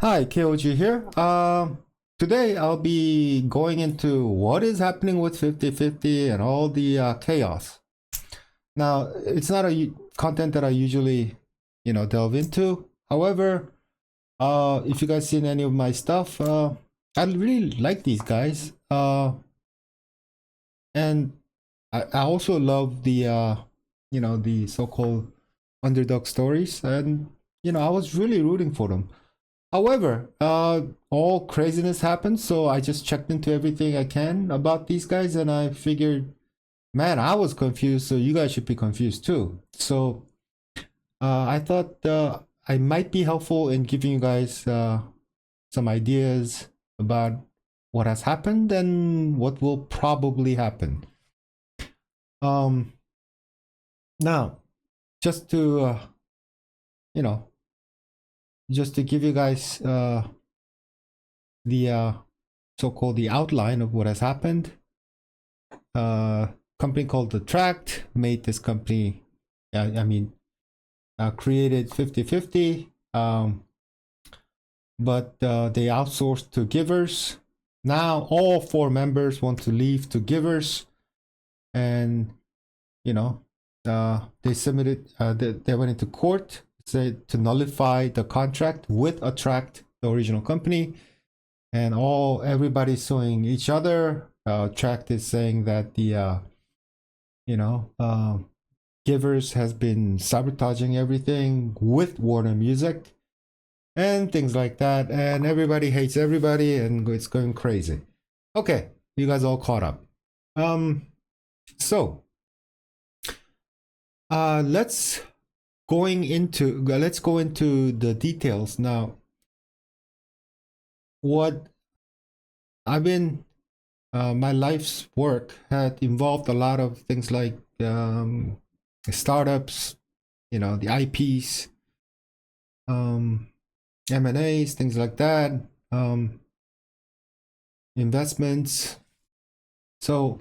Hi, KOG here. Today I'll be going into what is happening with 50/50 and all the chaos. Now, it's not a content that I usually, delve into. However, if you guys seen any of my stuff, I really like these guys. And I also love the so-called underdog stories, and I was really rooting for them. However, all craziness happened, so I just checked into everything I can about these guys, and I figured, man, I was confused, so you guys should be confused too. So I thought I might be helpful in giving you guys some ideas about what has happened and what will probably happen. Um, Now, just to you know, just to give you guys the so-called the outline of what has happened. Company called The Tract made this company. Created 50/50, but they outsourced to Givers. Now all four members want to leave to Givers, and they submitted. They went into court to nullify the contract with Attract, the original company, and everybody's suing each other. Tract is saying that the Givers has been sabotaging everything with Warner Music and things like that, and everybody hates everybody, and it's going crazy. Okay, you guys all caught up. So let's go into the details now. What I've been my life's work had involved a lot of things like startups, the IPs, M&As, things like that, investments. So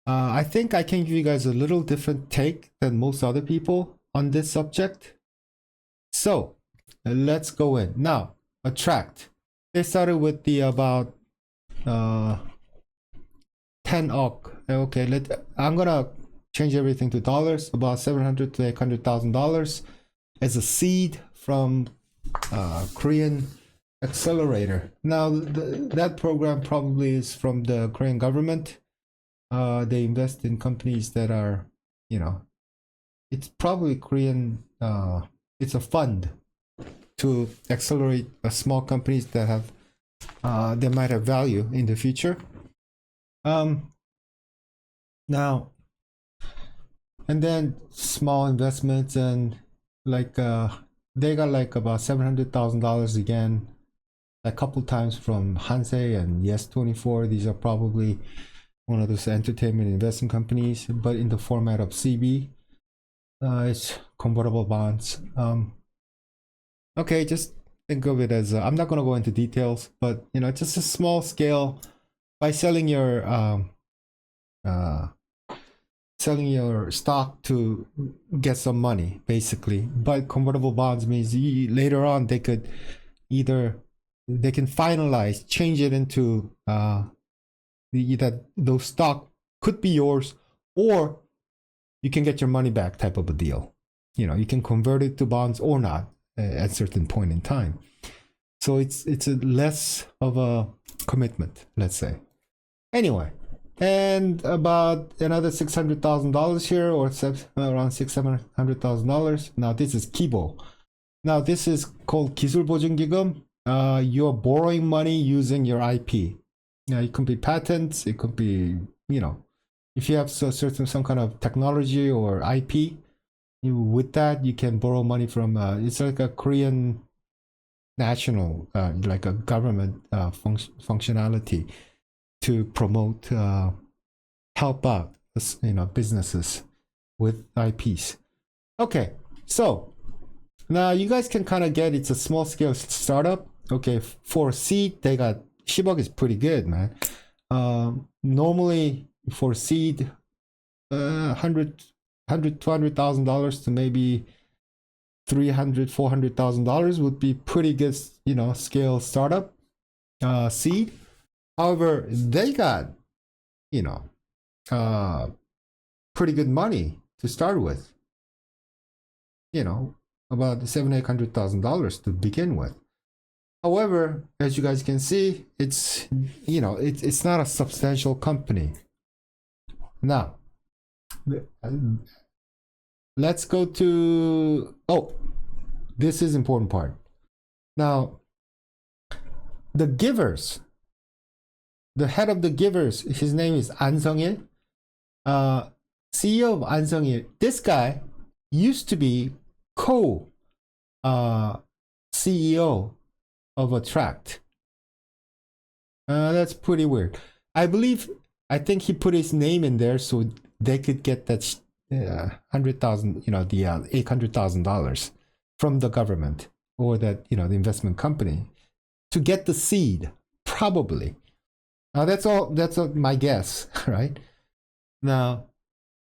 I think I can give you guys a little different take than most other people on this subject. So let's go in. Now, Attract. They started with the about 10 OC. Okay, I'm gonna change everything to dollars, about $700,000 to $800,000 as a seed from Korean Accelerator. Now, that program probably is from the Korean government. They invest in companies that are, it's probably Korean. It's a fund to accelerate small companies that have they might have value in the future. Now, and then small investments, and like they got like about $700,000 again, a couple times from Hansei and Yes24. These are probably one of those entertainment investment companies, but in the format of CB. It's convertible bonds. Okay, just think of it as I'm not going to go into details, but just a small scale by selling your stock to get some money, basically. But convertible bonds means later on they can finalize, change it into that those stock could be yours, or you can get your money back type of a deal. You can convert it to bonds or not at a certain point in time. So it's a less of a commitment, let's say. Anyway, and about another $600,000 here, or around $700,000. Now this is Kibo. Now this is called 기술보증기금. You're borrowing money using your IP. Now it could be patents, it could be if you have some kind of technology or IP, with that you can borrow money from. It's like a Korean national, like a government functionality to promote, help out, businesses with IPs. Okay, so now you guys can kind of get it's a small scale startup. Okay, for seed they got 10억 is pretty good, man. Normally for seed, $200,000 to maybe $300,000-$400,000 would be pretty good, scale startup seed. However, they got, pretty good money to start with. About $700,000-$800,000 to begin with. However, as you guys can see, it's not a substantial company. Now, let's go to this is important part. Now, the givers, the head of the givers, his name is An Sung-il, CEO of An Sung-il. This guy used to be CEO of Attract. That's pretty weird. I think he put his name in there so they could get that $100,000, the $800,000 from the government or that the investment company to get the seed, probably. Now that's all my guess, right? Now,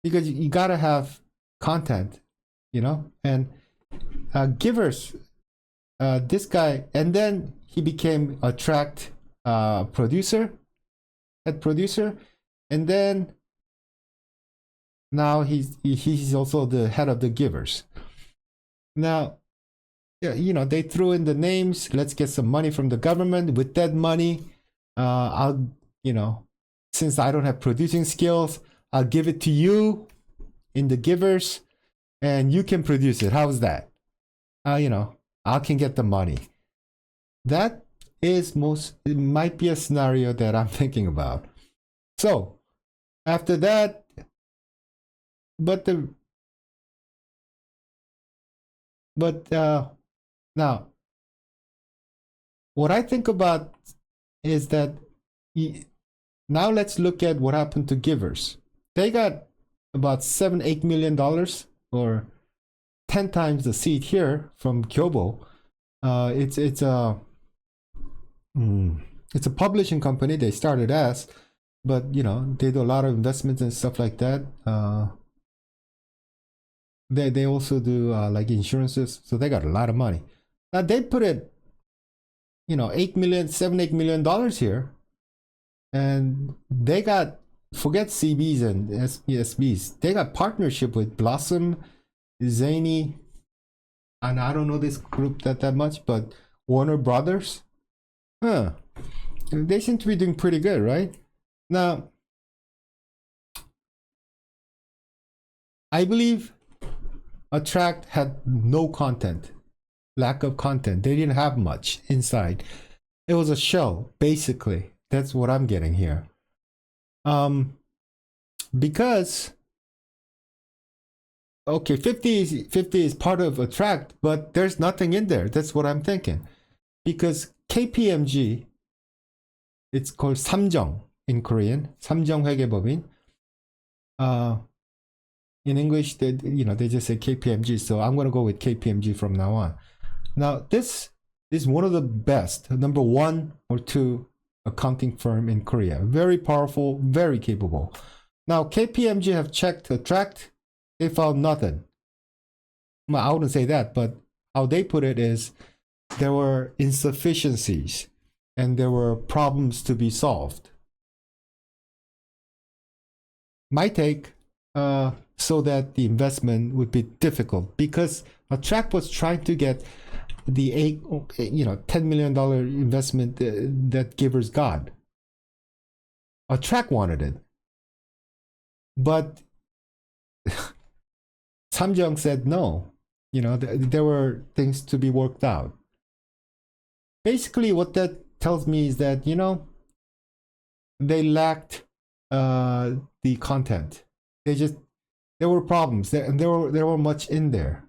because you gotta have content, and givers, this guy, and then he became Attract head producer, and then now he's also the head of the givers. Now, they threw in the names. Let's get some money from the government. With that money, I'll, since I don't have producing skills, I'll give it to you in the givers, and you can produce it. How's that? I can get the money. That is it might be a scenario that I'm thinking about. So after that, now what I think about is that now let's look at what happened to givers. They got about $7-8 million, or 10 times the seed here from Kyobo. It's a publishing company. They started as, but they do a lot of investments and stuff like that. They also do like insurances, so they got a lot of money. Now they put it, $8 million, $7-8 million here, and they got, forget CBs and SBs. They got partnership with Blossom, Zany, and I don't know this group that much, but Warner Brothers. They seem to be doing pretty good, right? Now, I believe Attract had no content, lack of content. They didn't have much inside. It was a show, basically. That's what I'm getting here. Because, okay, 50 is part of Attract, but there's nothing in there. That's what I'm thinking. Because KPMG, it's called 삼정 in Korean, 삼정 회계법인. In English, they just say KPMG, so I'm going to go with KPMG from now on. Now, this is one of the best, number 1 or 2 accounting firm in Korea. Very powerful, very capable. Now, KPMG have checked Attract. They found nothing. Well, I wouldn't say that, but how they put it is there were insufficiencies and there were problems to be solved. My take, so that the investment would be difficult, because Attract was trying to get the $10 million investment that givers got. Attract wanted it, but Samjung said no. There were things to be worked out. Basically, what that tells me is that they lacked the content. There were problems and there were much in there,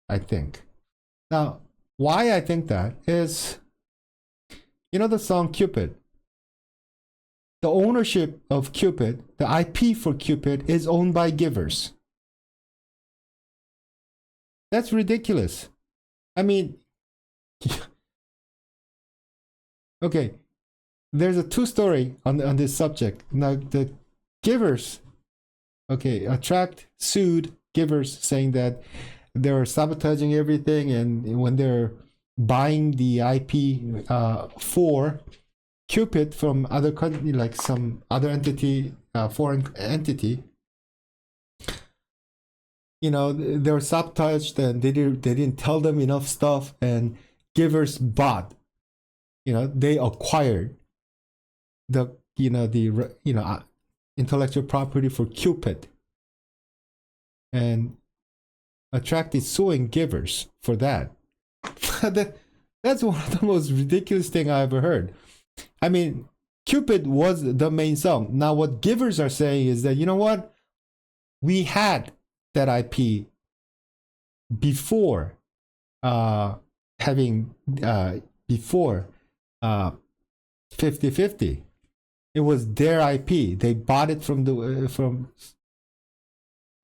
I think. Now, why I think that is, the song Cupid. The ownership of Cupid, the IP for Cupid, is owned by givers. That's ridiculous. I mean, okay, there's a 2-story on this subject. Now, the givers, Attract sued givers, saying that they're sabotaging everything, and when they're buying the IP for Cupid from other country, like some other entity, foreign entity, they were sabotaged, and they didn't tell them enough stuff, and givers bought, they acquired the intellectual property for Cupid, and Attract is suing givers for that. That's one of the most ridiculous thing I ever heard. I mean, Cupid was the main song. Now what givers are saying is that, you know what, we had that IP before before 50/50. It was their IP. They bought it from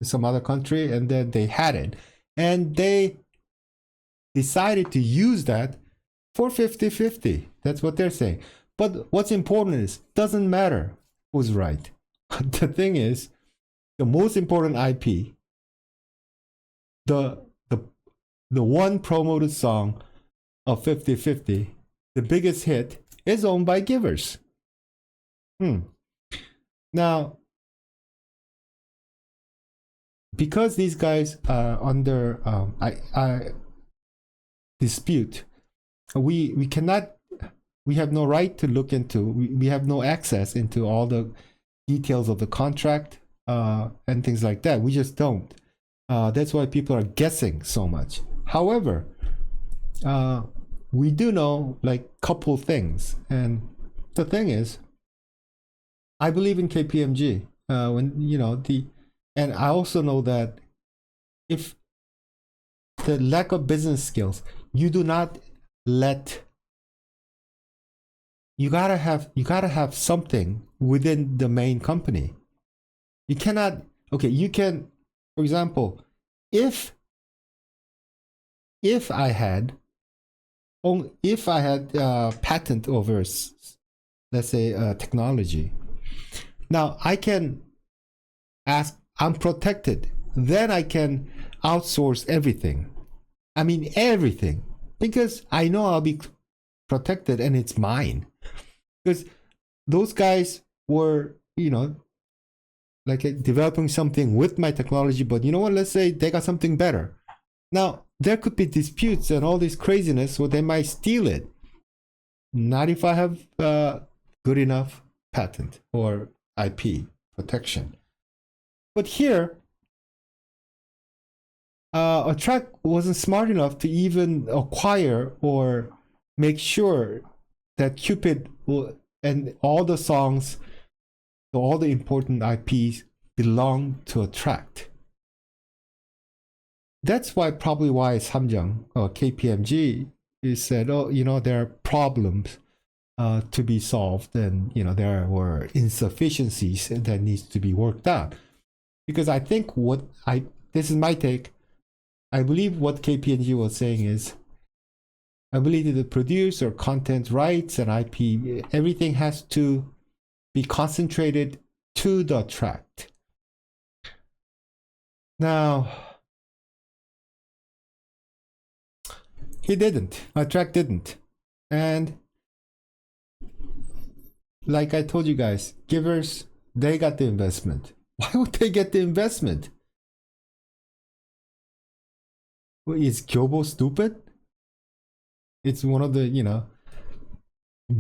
some other country, and then they had it, and they decided to use that for 50/50. That's what they're saying. But what's important is, doesn't matter who's right. The thing is, the most important IP, the one promoted song of 50/50, the biggest hit, is owned by givers. Now, because these guys are under dispute, we cannot, we have no right to look into, we have no access into all the details of the contract and things like that. We just don't. That's why people are guessing so much. However, we do know like couple things, and the thing is, I believe in KPMG. And I also know that if the lack of business skills, you do not let, you gotta have something within the main company. You cannot, okay, you can, for example, if I had patent over, let's say, technology, now I can ask, I'm protected, then I can outsource everything. I mean everything, because I know I'll be protected and it's mine. Because those guys were, like developing something with my technology, but you know what, let's say they got something better. Now there could be disputes and all this craziness, so they might steal it. Not if I have good enough patent or IP protection. But here, Attract wasn't smart enough to even acquire or make sure that Cupid and all the songs, all the important IPs belong to Attract. That's probably why Samjang or KPMG is said, there are problems to be solved, and there were insufficiencies that needs to be worked out. Because I think this is my take, I believe what KPMG was saying is, ability to produce or content rights and IP, everything has to be concentrated to the Attract. Now, Attract didn't. And like I told you guys, givers, they got the investment. Why would they get the investment? Is Kyobo stupid? It's one of the,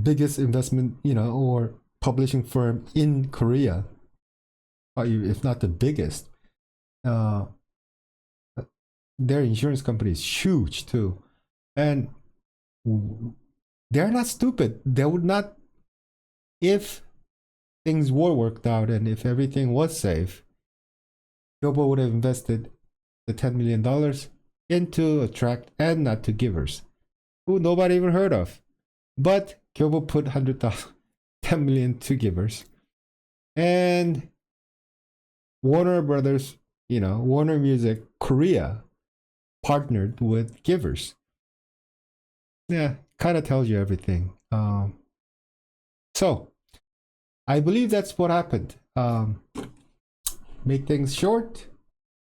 biggest investment, or publishing firm in Korea, if not the biggest. Their insurance company is huge too. And they're not stupid. They would not, if things were worked out and if everything was safe, Kyobo would have invested the $10 million into Attract and not to givers, who nobody even heard of. But Kyobo put 10 million to givers, and Warner Brothers, Warner Music Korea partnered with givers. Yeah, kind of tells you everything. So I believe that's what happened. Make things short.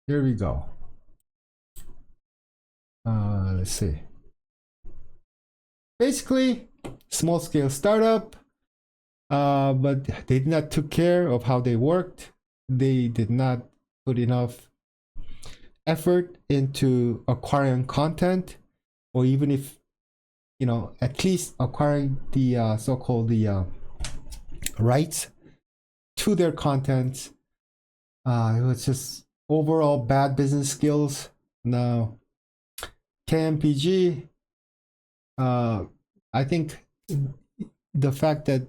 Here we go. Let's see. Basically, small scale startup, but they did not took care of how they worked. They did not put enough effort into acquiring content, or even if at least acquiring the so-called the rights to their content. It was just overall bad business skills. Now, KMPG, I think the fact that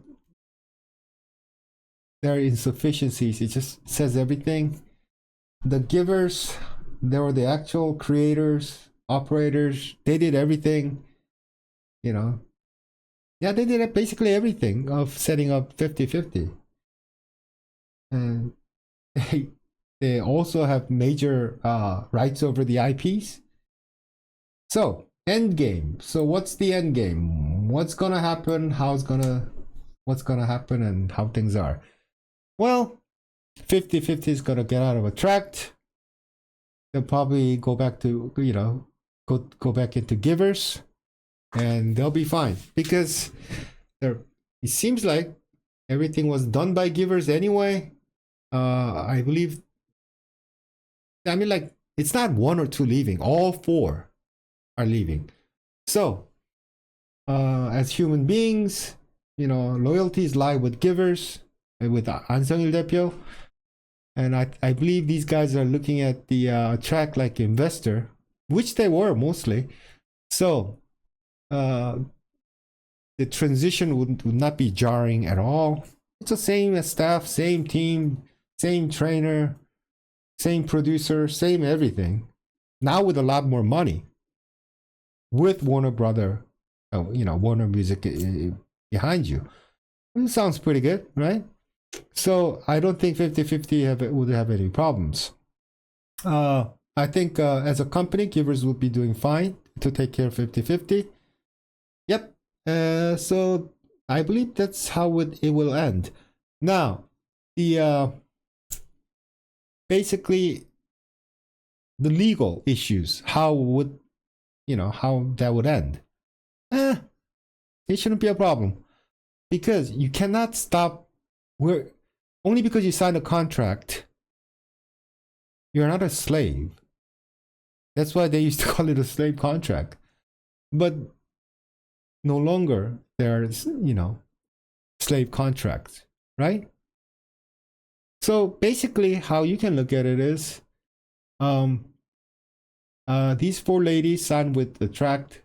there are insufficiencies, it just says everything. The givers, they were the actual creators, operators, they did everything, Yeah, they did basically everything of setting up 50-50. And they also have major rights over the IPs. So, end game. So what's the end game? What's gonna happen? What's gonna happen and how things are? Well, 50-50 is gonna get out of a tract. They'll probably go back to go back into givers, and they'll be fine because it seems like everything was done by givers anyway. I believe. I mean, like, it's not one or two leaving; all four are leaving. So, as human beings, loyalties lie with givers, with Ansangil Depyo. And I believe these guys are looking at the track like investor, which they were mostly. So, the transition would not be jarring at all. It's the same as staff, same team, same trainer, same producer, same everything. Now with a lot more money, with Warner Warner Music behind you. It sounds pretty good, right? So I don't think 50-50 would have any problems. I think as a company, givers would be doing fine to take care of 50-50. Yep. So I believe that's how it will end. Now, the basically the legal issues, how that would end. It shouldn't be a problem because you cannot stop. Only because you signed a contract, you're not a slave. That's why they used to call it a slave contract. But no longer there's, slave contracts, right? So basically how you can look at it is these four ladies signed with the tract,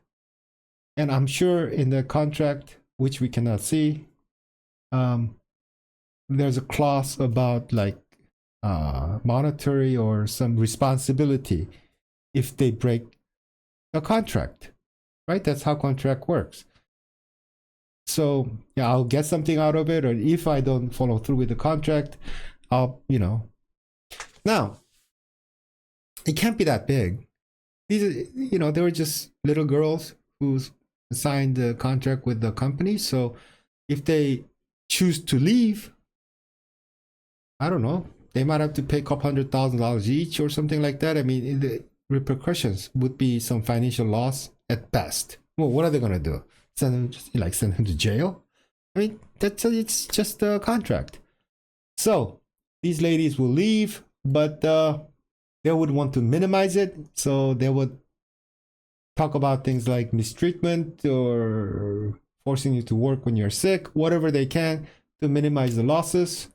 and I'm sure in the contract, which we cannot see, there's a clause about like monetary or some responsibility if they break the contract, right? That's how contract works. So yeah, I'll get something out of it, or if I don't follow through with the contract, I'll now it can't be that big. These they were just little girls who signed the contract with the company. So if they choose to leave, I don't know, they might have to pay a couple $100,000 each or something like that. I mean, the repercussions would be some financial loss at best. Well, what are they gonna do? Send them to jail? I mean, it's just a contract. So these ladies will leave, but they would want to minimize it. So they would talk about things like mistreatment or forcing you to work when you're sick, whatever they can to minimize the losses.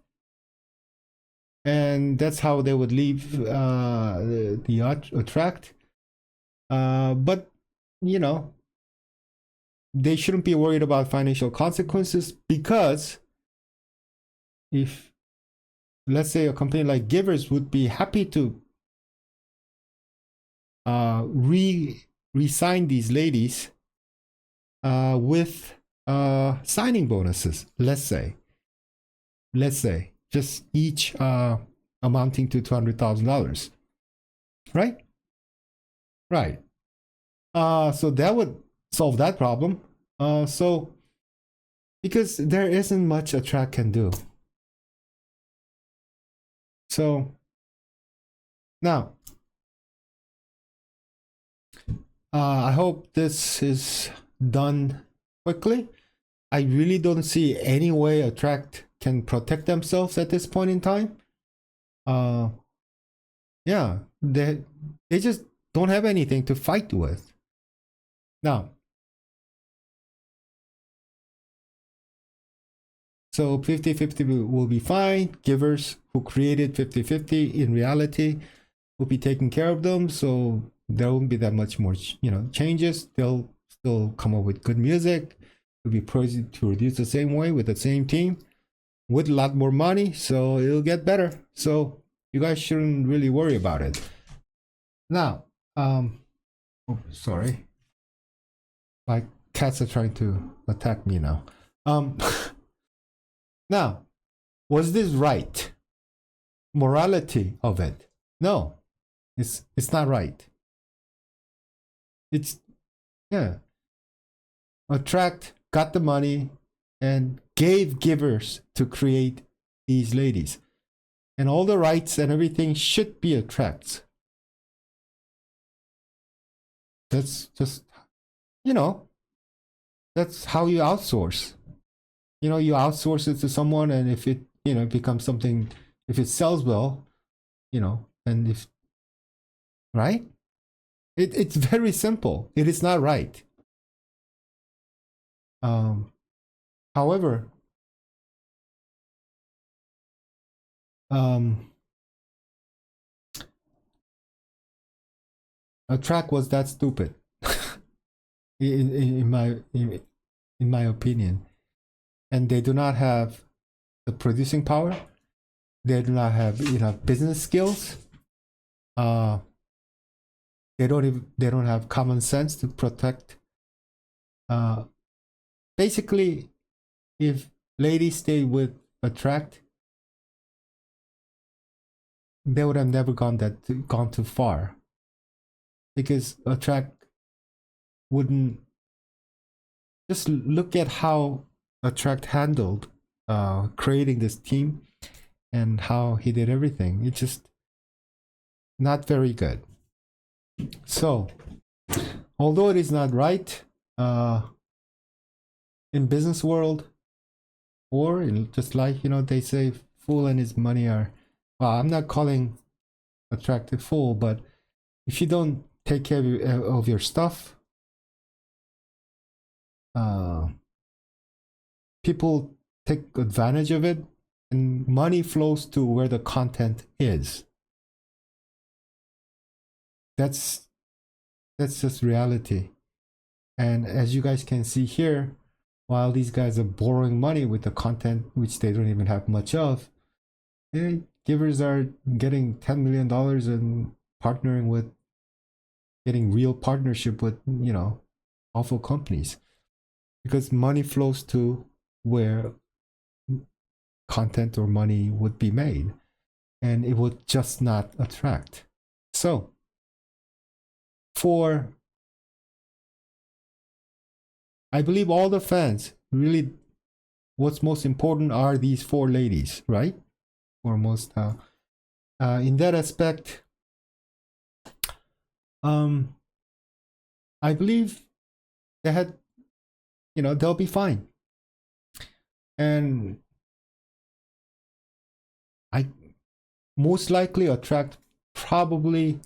And that's how they would leave the tract. But they shouldn't be worried about financial consequences, because if, let's say, a company like Givers would be happy to re-sign these ladies with signing bonuses, let's say just each amounting to $200,000, right? So that would solve that problem. So because there isn't much a track can do. So now I hope this is done quickly. I really don't see any way Attract can protect themselves at this point in time. Yeah, they just don't have anything to fight with. Now, so 50-50 will be fine. Givers who created 50-50 in reality will be taking care of them, so there won't be that much more, changes. They'll still come up with good music. It'll be produced the same way with the same team, with a lot more money, so it'll get better. So you guys shouldn't really worry about it. Now, sorry, my cats are trying to attack me now. Now, was this right? Morality of it? No, it's not right. It's, yeah. Attract got the money and gave givers to create these ladies, and all the rights and everything should be Attract's. That's just, that's how you outsource. You outsource it to someone, and if it becomes something, if it sells well, and if, right, it's very simple. It is not right. However, Attract was that stupid in my opinion, and they do not have the producing power. They do not have enough business skills. They don't have common sense to protect. Basically, if ladies stay with Attract, they would have never gone too far, because Attract wouldn't. Just look at how Attract handled creating this team and how he did everything. It's just not very good. So, although it is not right, in business world, or in just like they say, fool and his money are. Well, I'm not calling Attract a fool, but if you don't take care of your stuff, people take advantage of it, and money flows to where the content is. That's just reality. And as you guys can see here, while these guys are borrowing money with the content which they don't even have much of, givers are getting $10 million and partnering with, getting real partnership with awful companies, because money flows to where content or money would be made, and it would just not Attract. So I believe all the fans really, what's most important are these 4 ladies, right? Or most in that aspect, I believe they had, they'll be fine. And I most likely Attract probably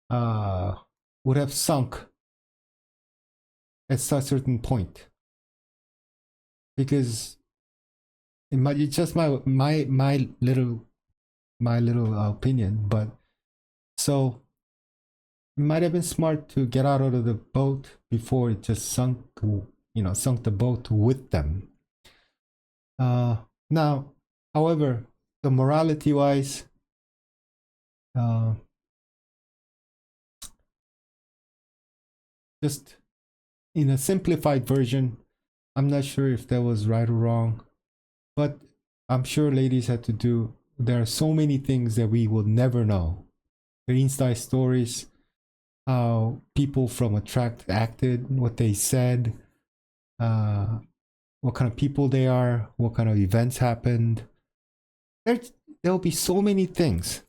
would have sunk at a certain point, because it's just my little opinion, but so it might have been smart to get out of the boat before it just sunk the boat with them. Now, however, the morality wise, just in a simplified version, I'm not sure if that was right or wrong, but I'm sure ladies had to do. There are so many things that we will never know. The inside stories, how people from Attract acted, what they said, what kind of people they are, what kind of events happened. There'll be so many things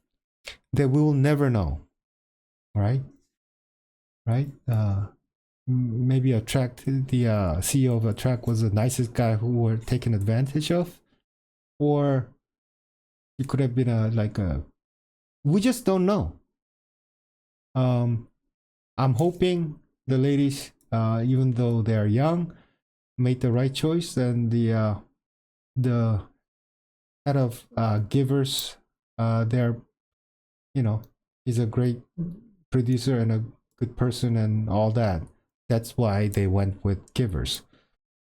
that we will never know, right? right? Maybe a track, the CEO of a track was the nicest guy who were taken advantage of, or it could have been we just don't know. I'm hoping the ladies, even though they are young, made the right choice, and the head of Givers, they're, you know, he's a great producer and a good person and all that. That's why they went with Givers.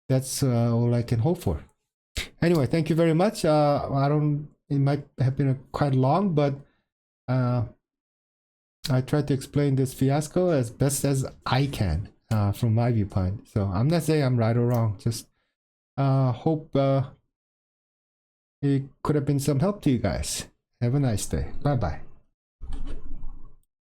That's all I can hope for. Anyway, thank you very much. I don't. It might have been quite long, but I tried to explain this fiasco as best as I can from my viewpoint. So I'm not saying I'm right or wrong. Just hope it could have been some help to you guys. Have a nice day. Bye bye.